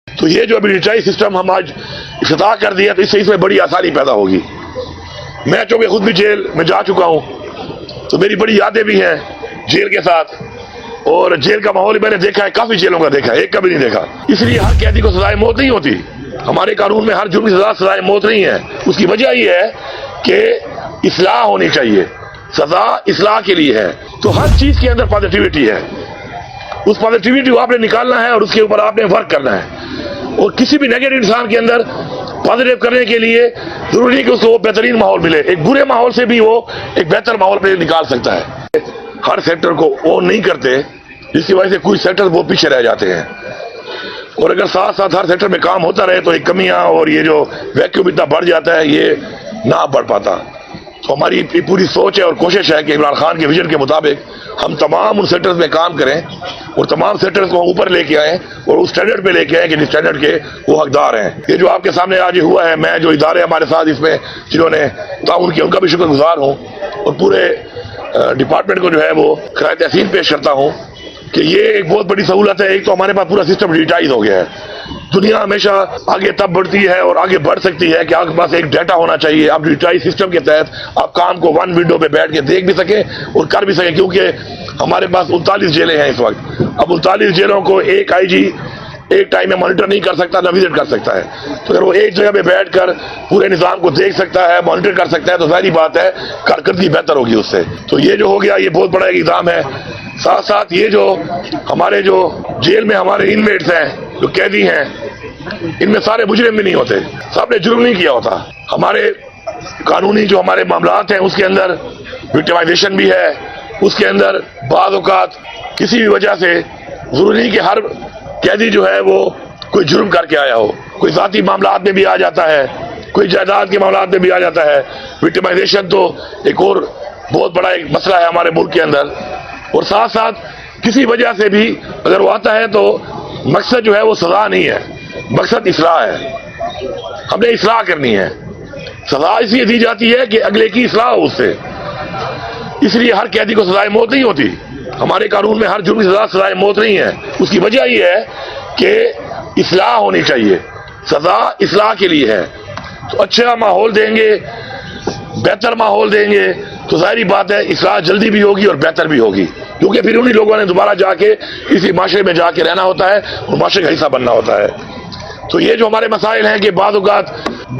تو یہ جو ابھی ریٹرائی سسٹم ہم آج افتتاح کر دیا تو اس میں بڑی آسانی پیدا ہوگی۔ میں چونکہ خود بھی جیل میں جا چکا ہوں تو میری بڑی یادیں بھی ہیں جیل کے ساتھ، اور جیل کا ماحول میں نے دیکھا ہے، کافی جیلوں کا دیکھا ہے، ایک کا بھی نہیں دیکھا۔ اس لیے ہر قیدی کو سزائے موت نہیں ہوتی، ہمارے قانون میں ہر جرم کی سزا سزائے موت نہیں ہے۔ اس کی وجہ یہ ہے کہ اصلاح ہونی چاہیے، سزا اصلاح کے لیے ہے۔ تو ہر چیز کے اندر پازیٹیوٹی ہے، اس پازیٹیوٹی کو آپ نے نکالنا ہے اور اس کے اوپر آپ نے ورک کرنا ہے۔ اور کسی بھی نیگیٹو انسان کے اندر پازیٹیو کرنے کے لیے ضروری نہیں کہ اس کو وہ بہترین ماحول ملے، ایک برے ماحول سے بھی وہ ایک بہتر ماحول پہ نکال سکتا ہے۔ ہر سیکٹر کو اون نہیں کرتے، جس کی وجہ سے کچھ سیکٹر وہ پیچھے رہ جاتے ہیں، اور اگر ساتھ ساتھ ہر سیکٹر میں کام ہوتا رہے تو ایک کمیاں اور یہ جو ویکیوم اتنا بڑھ جاتا ہے یہ نہ بڑھ پاتا۔ تو ہماری پوری سوچ ہے اور کوشش ہے کہ عمران خان کے ویژن کے مطابق ہم تمام ان سیکٹرز میں کام کریں اور تمام سیکٹرز کو اوپر لے کے آئیں اور اس اسٹینڈرڈ پہ لے کے آئیں کہ جس اسٹینڈرڈ کے وہ حقدار ہیں۔ یہ جو آپ کے سامنے آج ہوا ہے، میں جو ادارے ہمارے ساتھ اس میں جنہوں نے تعاون کیا ان کا بھی شکر گزار ہوں، اور پورے ڈپارٹمنٹ کو جو ہے وہ خراج تحسین پیش کرتا ہوں کہ یہ ایک بہت بڑی سہولت ہے۔ ایک تو ہمارے پاس پورا سسٹم ڈیجیٹائز ہو گیا ہے۔ دنیا ہمیشہ آگے تب بڑھتی ہے اور آگے بڑھ سکتی ہے کہ آپ کے پاس ایک ڈیٹا ہونا چاہیے۔ اب ڈیجیٹائز سسٹم کے تحت آپ کام کو ون ونڈو پہ بیٹھ کے دیکھ بھی سکیں اور کر بھی سکیں، کیونکہ ہمارے پاس 39 جیلیں ہیں اس وقت۔ اب 39 جیلوں کو ایک آئی جی ایک ٹائم میں مانیٹر نہیں کر سکتا، نہ وزٹ کر سکتا ہے۔ تو اگر وہ ایک جگہ پہ بیٹھ کر پورے نظام کو دیکھ سکتا ہے، مانیٹر کر سکتا ہے، تو ظاہری بات ہے کارکردگی بہتر ہوگی اس سے۔ تو یہ جو ہو گیا یہ بہت بڑا ایک اقدام ہے۔ ساتھ ساتھ یہ جو ہمارے جو جیل میں ہمارے انمیٹس ہیں، جو قیدی ہیں، ان میں سارے مجرم بھی نہیں ہوتے، سب نے جرم نہیں کیا ہوتا۔ ہمارے قانونی جو ہمارے معاملات ہیں اس کے اندر وکٹمائزیشن بھی ہے، اس کے اندر بعض اوقات کسی بھی وجہ سے ضروری نہیں کہ ہر قیدی جو ہے وہ کوئی جرم کر کے آیا ہو، کوئی ذاتی معاملات میں بھی آ جاتا ہے، کوئی جائیداد کے معاملات میں بھی آ جاتا ہے۔ وکٹمائزیشن تو ایک اور بہت بڑا ایک مسئلہ ہے ہمارے ملک کے اندر، اور ساتھ ساتھ کسی وجہ سے بھی اگر وہ آتا ہے تو مقصد جو ہے وہ سزا نہیں ہے، مقصد اصلاح ہے۔ ہم نے اصلاح کرنی ہے، سزا اس لیے دی جاتی ہے کہ اگلے کی اصلاح ہو اس سے۔ اس لیے ہر قیدی کو سزائے موت نہیں ہوتی، ہمارے قانون میں ہر جرم کی سزا سزائے موت نہیں ہے۔ اس کی وجہ یہ ہے کہ اصلاح ہونی چاہیے، سزا اصلاح کے لیے ہے۔ تو اچھا ماحول دیں گے، بہتر ماحول دیں گے تو ظاہری بات ہے اصلاح جلدی بھی ہوگی اور بہتر بھی ہوگی، کیونکہ پھر انہی لوگوں نے دوبارہ جا کے اسی معاشرے میں جا کے رہنا ہوتا ہے اور معاشرے کا حصہ بننا ہوتا ہے۔ تو یہ جو ہمارے مسائل ہیں کہ بعض اوقات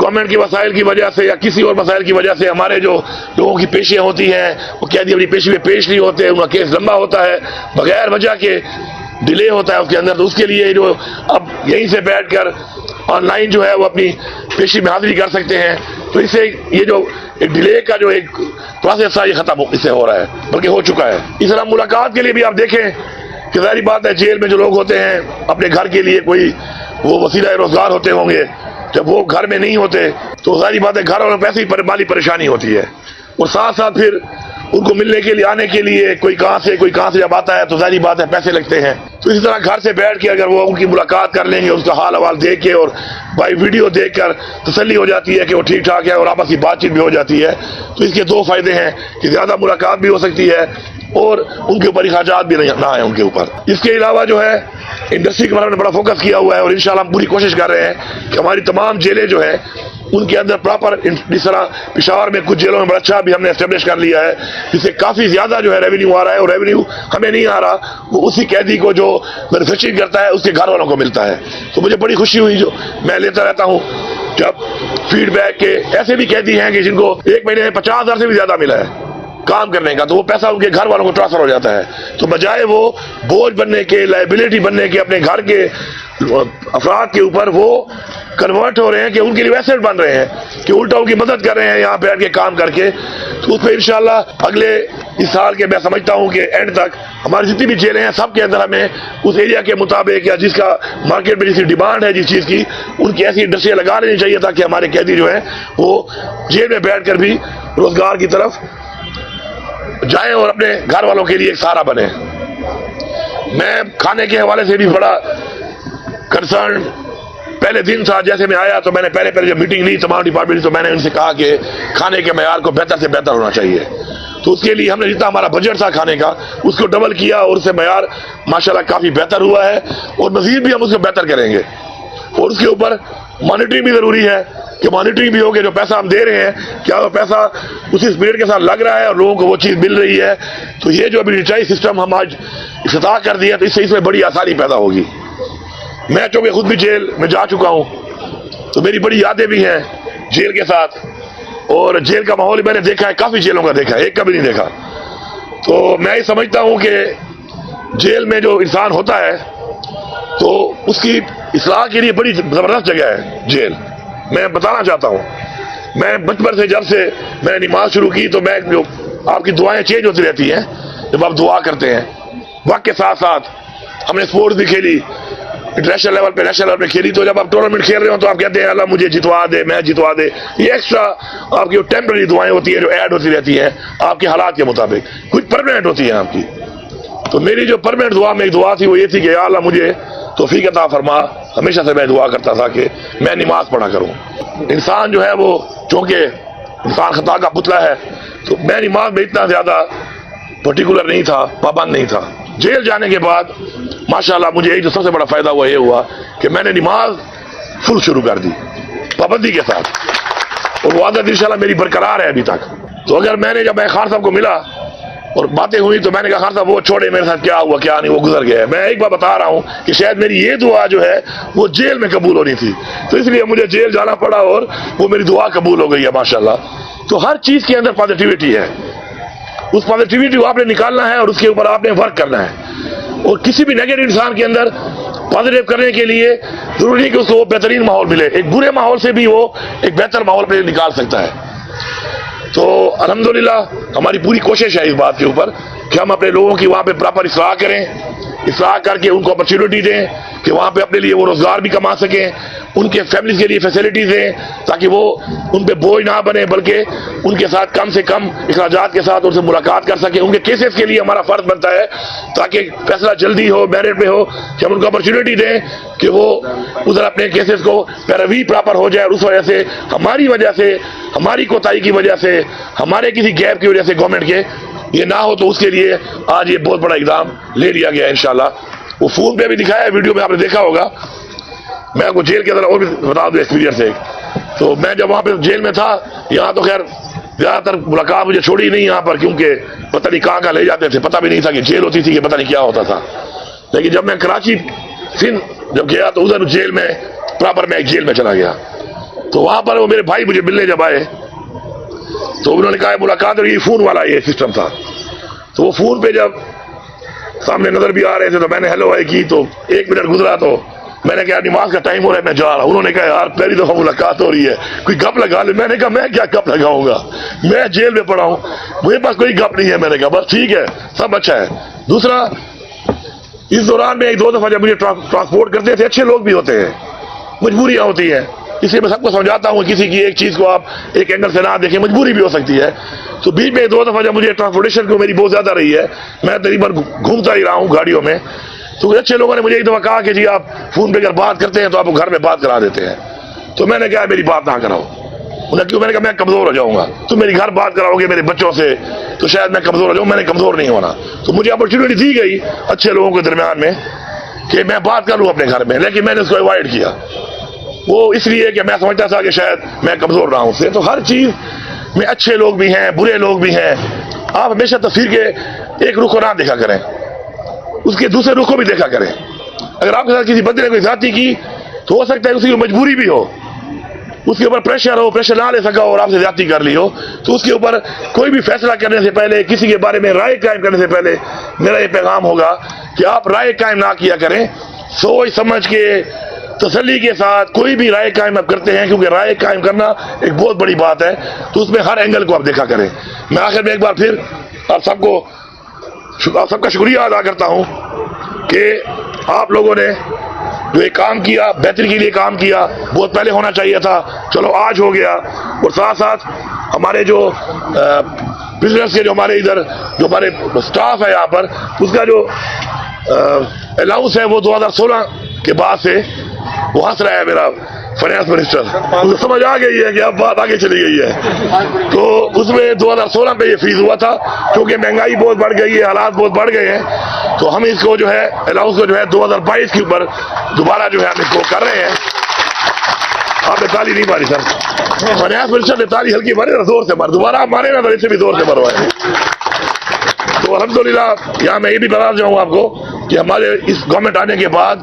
گورنمنٹ کے وسائل کی وجہ سے یا کسی اور مسائل کی وجہ سے ہمارے جو لوگوں کی پیشیاں ہوتی ہیں وہ قیدی اپنی پیشی میں پیش نہیں ہوتے، ان کا کیس لمبا ہوتا ہے، بغیر وجہ کے ڈیلے ہوتا ہے اس کے اندر۔ تو اس کے لیے جو اب یہیں سے بیٹھ کر آن لائن جو ہے وہ اپنی پیشی میں حاضری کر سکتے ہیں، تو اس سے یہ جو ایک ڈیلے کا جو ایک پروسیس تھا یہ ختم اس سے ہو رہا ہے، بلکہ ہو چکا ہے۔ اس طرح ملاقات کے لیے بھی آپ دیکھیں کہ ظاہری بات ہے جیل میں جو لوگ ہوتے ہیں اپنے گھر کے لیے کوئی وہ وسیلہ روزگار ہوتے ہوں گے، جب وہ گھر میں نہیں ہوتے تو ظاہری بات ہے گھر والوں کو ایسے ہی مالی پریشانی ہوتی ہے، اور ساتھ ساتھ پھر ان کو ملنے کے لیے آنے کے لیے کوئی کہاں سے جب آتا ہے تو ظاہری بات ہے پیسے لگتے ہیں۔ تو اسی طرح گھر سے بیٹھ کے اگر وہ ان کی ملاقات کر لیں گے، اس کا حال احوال دیکھ کے اور بائی ویڈیو دیکھ کر تسلی ہو جاتی ہے کہ وہ ٹھیک ٹھاک ہے اور آپس کی بات چیت بھی ہو جاتی ہے۔ تو اس کے دو فائدے ہیں کہ زیادہ ملاقات بھی ہو سکتی ہے اور ان کے اوپر اخراجات بھی نہ آئے ان کے اوپر۔ اس کے علاوہ جو ہے انڈسٹری کے بارے میں بڑا فوکس کیا ہوا ہے، اور انشاءاللہ ہم پوری کوشش کر رہے ہیں کہ ہماری تمام جیلیں جو ہیں ان کے اندر پراپر، جس طرح پشاور میں کچھ جیلوں میں بڑا اچھا بھی ہم نے اسٹیبلش کر لیا ہے، جس سے کافی زیادہ جو ہے ریونیو آ رہا ہے، اور ریونیو ہمیں نہیں آ رہا، وہ اسی قیدی کو جو مینوفیکچرنگ کرتا ہے اس کے گھر والوں کو ملتا ہے۔ تو مجھے بڑی خوشی ہوئی، جو میں لیتا رہتا ہوں جب فیڈ بیک کے ایسے بھی قیدی ہیں کہ جن کو ایک مہینے میں 50,000 سے بھی زیادہ ملا ہے کام کرنے کا، تو وہ پیسہ ان کے گھر والوں کو ٹرانسفر ہو جاتا ہے۔ تو بجائے وہ بوجھ بننے کے، لائبلٹی بننے کے اپنے گھر کے افراد کے اوپر، وہ کنورٹ ہو رہے ہیں کہ ان کے لیے ایسٹ بن رہے ہیں کہ الٹا ان کی مدد کر رہے ہیں یہاں بیٹھ کے کام کر کے۔ تو اس پہ انشاءاللہ اگلے اس سال کے میں سمجھتا ہوں کہ اینڈ تک ہماری جتنی بھی جیلیں ہیں سب کے اندر ہمیں اس ایریا کے مطابق یا جس کا مارکیٹ میں جس کی ڈیمانڈ ہے جس چیز کی، ان کی ایسی انڈسٹریاں لگا لینی چاہیے تاکہ ہمارے قیدی جو ہیں وہ جیل میں بیٹھ کر بھی روزگار کی طرف جائیں اور اپنے گھر والوں کے لیے ایک سہارا بنے۔ میں کھانے کے حوالے سے بھی بڑا کنسرن پہلے دن تھا، جیسے میں آیا تو میں نے پہلے جب میٹنگ لی تمام ڈپارٹمنٹ، تو میں نے ان سے کہا کہ کھانے کے معیار کو بہتر سے بہتر ہونا چاہیے۔ تو اس کے لیے ہم نے جتنا ہمارا بجٹ تھا کھانے کا اس کو ڈبل کیا، اور اس سے معیار ماشاءاللہ کافی بہتر ہوا ہے، اور مزید بھی ہم اس کو بہتر کریں گے۔ اور اس کے اوپر مانیٹرنگ بھی ضروری ہے کہ مانیٹرنگ بھی ہو کہ جو پیسہ ہم دے رہے ہیں کیا وہ پیسہ اسی اسپرٹ کے ساتھ لگ رہا ہے اور لوگوں کو وہ چیز مل رہی ہے. تو یہ جو ابھی ریچارج سسٹم ہم آج افتتاح کر دیا تو اس میں بڑی آسانی پیدا ہوگی. میں چونکہ خود بھی جیل میں جا چکا ہوں تو میری بڑی یادیں بھی ہیں جیل کے ساتھ, اور جیل کا ماحول میں نے دیکھا ہے, کافی جیلوں کا دیکھا ہے, ایک کا بھی نہیں دیکھا. تو میں یہ سمجھتا ہوں کہ جیل میں جو انسان ہوتا ہے تو اس کی اصلاح کے لیے بڑی زبردست جگہ ہے جیل. میں بتانا چاہتا ہوں, میں بچپن سے جب سے میں نے نماز شروع کی تو میں جو آپ کی دعائیں چینج ہوتی رہتی ہیں جب آپ دعا کرتے ہیں. وقت کے ساتھ ساتھ ہم نے اسپورٹس بھی کھیلی, انٹرنیشنل لیول پہ نیشنل لیول پہ کھیلی. تو جب آپ ٹورنامنٹ کھیل رہے ہو تو آپ کہتے ہیں اللہ مجھے جتوا دے, میں جتوا دے. یہ ایکسٹرا آپ کی ٹیمپرری دعائیں ہوتی ہیں جو ایڈ ہوتی رہتی ہیں آپ کے حالات کے مطابق, کچھ پرماننٹ ہوتی ہیں آپ کی. تو میری جو پرماننٹ دعا میں ایک دعا تھی وہ یہ تھی کہ یا اللہ مجھے توفیق عطا فرما. ہمیشہ سے میں دعا کرتا تھا کہ میں نماز پڑھا کروں. انسان جو ہے وہ چونکہ انسان خطا کا پتلا ہے تو میں نماز میں اتنا زیادہ پرٹیکولر نہیں تھا, پابند نہیں تھا. جیل جانے کے بعد ماشاءاللہ مجھے ایک جو سب سے بڑا فائدہ وہ یہ ہوا کہ میں نے نماز فل شروع کر دی پابندی کے ساتھ, اور وہ عادت انشاءاللہ میری برقرار ہے ابھی تک. تو اگر میں نے جب میں خان صاحب کو ملا اور باتیں ہوئی تو میں نے کہا خان صاحب وہ چھوڑے میرے ساتھ کیا ہوا کیا نہیں, وہ گزر گیا. میں ایک بار بتا رہا ہوں کہ شاید میری یہ دعا جو ہے وہ جیل میں قبول ہونی تھی تو اس لیے مجھے جیل جانا پڑا اور وہ میری دعا قبول ہو گئی ہے ماشاءاللہ. تو ہر چیز کے اندر پازیٹیوٹی ہے, اس پازیٹیوٹی کو آپ نے نکالنا ہے اور اس کے اوپر آپ نے ورک کرنا ہے. اور کسی بھی نیگیٹو انسان کے اندر پازیٹیو کرنے کے لیے ضروری نہیں کہ اس کو وہ بہترین ماحول ملے, ایک برے ماحول سے بھی وہ ایک بہتر ماحول پہ نکال سکتا ہے. تو الحمدللہ ہماری پوری کوشش ہے اس بات کے اوپر کہ ہم اپنے لوگوں کی وہاں پہ پراپر اصلاح کریں, اصلاح کر کے ان کو اپرچونٹی دیں کہ وہاں پہ اپنے لیے وہ روزگار بھی کما سکیں, ان کے فیملیز کے لیے فیسلٹیز دیں تاکہ وہ ان پہ بوجھ نہ بنے بلکہ ان کے ساتھ کم سے کم اخراجات کے ساتھ ان سے ملاقات کر سکیں. ان کے کیسز کے لیے ہمارا فرض بنتا ہے تاکہ فیصلہ جلدی ہو, میرٹ پہ ہو, کہ ہم ان کو اپرچونٹی دیں کہ وہ ادھر اپنے کیسز کو پیروی پراپر ہو جائے. اور اس وجہ سے ہماری وجہ سے, ہماری کوتاہی کی وجہ سے, ہمارے کسی گیپ کی وجہ سے گورنمنٹ کے یہ نہ ہو, تو اس کے لیے آج یہ بہت بڑا اقدام لے لیا گیا ہے انشاءاللہ. وہ فون پہ بھی دکھایا ہے, ویڈیو میں آپ نے دیکھا ہوگا. میں آپ کو جیل کے اندر اور بھی بتا دوں ایکسپیرینس ایک. تو میں جب وہاں پہ جیل میں تھا, یہاں تو خیر زیادہ تر ملاقات مجھے چھوڑی نہیں یہاں پر, کیونکہ پتہ نہیں کہاں لے جاتے تھے, پتہ بھی نہیں تھا کہ جیل ہوتی تھی کہ پتہ نہیں کیا ہوتا تھا. لیکن جب میں کراچی سندھ جب گیا تو ادھر جیل میں پراپر میں ایک جیل میں چلا گیا. تو وہاں پر وہ میرے بھائی مجھے ملنے جب آئے تو انہوں نے کہا ملاقات, اور یہ فون والا یہ سسٹم تھا. تو وہ فون پہ جب سامنے نظر بھی آ رہے تھے تو میں نے ہیلو آئی کی. تو 1 منٹ گزرا تو میں نے کہا نماز کا ٹائم ہو رہا ہے میں جا رہا ہوں. انہوں نے کہا یار پہلی دفعہ ملاقات ہو رہی ہے, کوئی گپ لگا لے. میں نے کہا میں کیا گپ لگاؤں گا, میں جیل میں پڑا ہوں, مجھے پاس کوئی گپ نہیں ہے. میں نے کہا بس ٹھیک ہے, سب اچھا ہے. دوسرا, اس دوران میں 1-2 دفعہ جب مجھے ٹرانسپورٹ کرتے تھے, اچھے لوگ بھی ہوتے ہیں, مجبوریاں ہوتی ہیں, اس لیے میں سب کو سمجھاتا ہوں کسی کی ایک چیز کو آپ ایک اینگل سے نہ دیکھیں, مجبوری بھی ہو سکتی ہے. تو بیچ میں 2 دفعہ جب مجھے ٹرانسپورٹیشن کو میری بہت زیادہ رہی ہے, میں تقریباً گھومتا ہی رہا ہوں گاڑیوں میں, تو اچھے لوگوں نے مجھے ایک دفعہ کہا کہ جی آپ فون پہ اگر بات کرتے ہیں تو آپ گھر میں بات کرا دیتے ہیں. تو میں نے کہا میری بات نہ کراؤ. انہوں نے کیوں؟ میں نے کہا میں کمزور ہو جاؤں گا, تم میری گھر بات کراؤ گے میرے بچوں سے تو شاید میں کمزور ہو جاؤں. میں نے کمزور نہیں ہونا. تو مجھے اپرچونٹی دی گئی اچھے لوگوں کے درمیان میں کہ میں بات کر لوں اپنے گھر میں, لیکن میں نے اس کو اوائڈ کیا. وہ اس لیے کہ میں سمجھتا تھا کہ شاید میں کمزور رہا ہوں اس سے. تو ہر چیز میں اچھے لوگ بھی ہیں, برے لوگ بھی ہیں. آپ ہمیشہ تصویر کے ایک رخ کو نہ دیکھا کریں, اس کے دوسرے رخ کو بھی دیکھا کریں. اگر آپ کے ساتھ کسی بندے نے کوئی زیادتی کی تو ہو سکتا ہے اس کی مجبوری بھی ہو, اس کے اوپر پریشر ہو, پریشر نہ لے سکا اور آپ سے زیادتی کر لی ہو. تو اس کے اوپر کوئی بھی فیصلہ کرنے سے پہلے, کسی کے بارے میں رائے قائم کرنے سے پہلے میرا یہ پیغام ہوگا کہ آپ رائے قائم نہ کیا کریں. سوچ سمجھ کے تسلی کے ساتھ کوئی بھی رائے قائم آپ کرتے ہیں, کیونکہ رائے قائم کرنا ایک بہت بڑی بات ہے. تو اس میں ہر اینگل کو آپ دیکھا کریں. میں آخر میں ایک بار پھر آپ سب کا شکریہ ادا کرتا ہوں کہ آپ لوگوں نے جو ایک کام کیا, بہتری کے لیے کام کیا, بہت پہلے ہونا چاہیے تھا, چلو آج ہو گیا. اور ساتھ ساتھ ہمارے جو بزنس کے جو ہمارے ادھر جو ہمارے سٹاف ہے یہاں پر, اس کا جو الاؤنس ہے وہ 2016 کے بعد سے وہ ہنس رہا ہے میرا فائنانس منسٹر, مجھے سمجھ آ گئی ہے کہ اب بات آگے چلی گئی ہے. تو اس میں 2016 پہ یہ فیس ہوا تھا, کیونکہ مہنگائی بہت بڑھ گئی ہے, حالات بہت بڑھ گئے ہیں, تو ہم اس کو جو ہے الاؤنس کو جو ہے 2022 کے اوپر دوبارہ جو ہے ہم اس کو کر رہے ہیں. آپ نے تالی نہیں ماری سر، فائنانس منسٹر نے تالی ہلکی ماری، زور سے مار، دوبارہ آپ مارے نا تو اس سے بھی زور سے مروائے. تو الحمدللہ یہاں میں یہ بھی بتا جاؤں آپ کو کہ ہمارے اس گورنمنٹ آنے کے بعد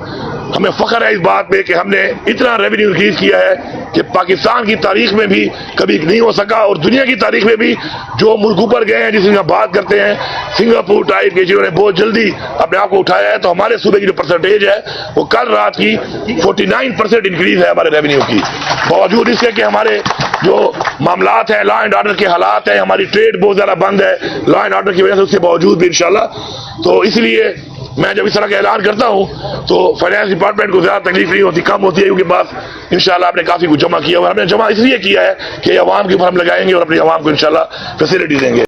ہمیں فخر ہے اس بات پہ کہ ہم نے اتنا ریونیو انکریز کیا ہے کہ پاکستان کی تاریخ میں بھی کبھی نہیں ہو سکا، اور دنیا کی تاریخ میں بھی جو ملک اوپر گئے ہیں جس میں ہم بات کرتے ہیں سنگاپور ٹائپ کے جنہوں نے بہت جلدی اپنے آپ کو اٹھایا ہے، تو ہمارے صوبے کی جو پرسنٹیج ہے وہ کل رات کی 49% انکریز ہے ہمارے ریونیو کی، باوجود اس کے کہ ہمارے جو معاملات ہیں لا اینڈ آرڈر کے حالات ہیں، ہماری ٹریڈ بہت زیادہ بند ہے لا اینڈ آرڈر کی وجہ سے، اس کے باوجود بھی انشاءاللہ. تو اس لیے میں جب اس طرح کا اعلان کرتا ہوں تو فائنانس ڈپارٹمنٹ کو زیادہ تکلیف نہیں ہوتی، کم ہوتی ہے، کیونکہ بات انشاءاللہ آپ نے کافی کچھ جمع کیا، اور ہم نے جمع اس لیے کیا ہے کہ عوام کے اوپر ہم لگائیں گے اور اپنی عوام کو انشاءاللہ فیسلٹی دیں گے.